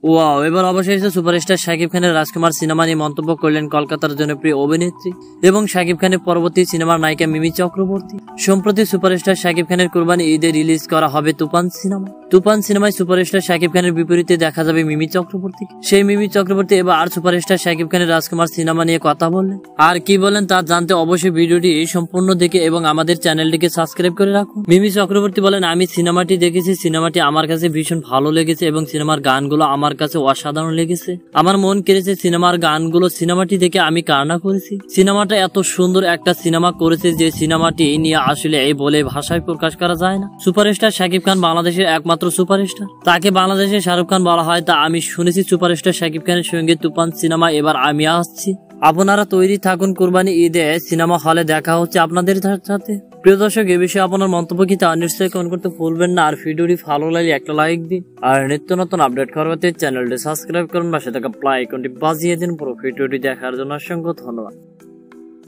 Wow, এবার অবশেষে superstar Shakib খানের রাজকুমার সিনেমা নিয়ে মন্তব্য করলেন কলকাতার জনপ্রিয় অভিনেত্রী এবং শাকিব খানের পরবর্তী সিনেমার নায়িকা মিমি চক্রবর্তী। সম্প্রতি সুপারস্টার শাকিব খানের কুরবানি ঈদে রিলিজ করা হবে তুফান সিনেমা। তুফান সিনেমায় সুপারস্টার শাকিব খানের বিপরীতে দেখা যাবে মিমি চক্রবর্তী। সেই মিমি চক্রবর্তী এবার সুপারস্টার শাকিব খানের রাজকুমার সিনেমা নিয়ে কথা বললেন। আর কি বলেন তা জানতে অবশ্যই ভিডিওটি সম্পূর্ণ দেখে এবং আমাদের চ্যানেলটিকে সাবস্ক্রাইব করে রাখুন। মিমি চক্রবর্তী বলেন, আমি সিনেমাটি দেখেছি, সিনেমাটি আমার কাছে ভীষণ ভালো লেগেছে এবং সিনেমার গানগুলো আমার কাছে অসাধারণ লেগেছে। আমার মন কেড়েছে সিনেমার গানগুলো। সিনেমাটি দেখে আমি কান্না করেছি। সিনেমাটা এত সুন্দর একটা সিনেমা করেছে যে সিনেমাটি নিয়ে আসলে এই বলে ভাষায় প্রকাশ করা যায় না। সুপারস্টার শাকিব খান বাংলাদেশের একমাত্র সুপারস্টার। তাকে বাংলাদেশের শাহরুখ খান বলা হয়, তা আমি শুনেছি। সুপারস্টার শাকিব খানের সঙ্গে তুফান সিনেমা এবার আমি আসছি। আপনারা তৈরি থাকুন, কুরবানি ঈদে সিনেমা হলে দেখা হচ্ছে আপনাদের সাথে। প্রিয় দর্শক, এ বিষয়ে আপনার মন্তব্য কি তা নিশ্চয়ই কমেন্ট করতে ভুলবেন না। আর ভিডিওটি ভালো লাগলে একটা লাইক দিন। আর নিত্য নতুন আপডেট করতে চ্যানেলটি সাবস্ক্রাইব করুন, পাশে থাকা বেল আইকনটি বাজিয়ে দিন। পুরো ভিডিওটি দেখার জন্য অসংখ্য ধন্যবাদ।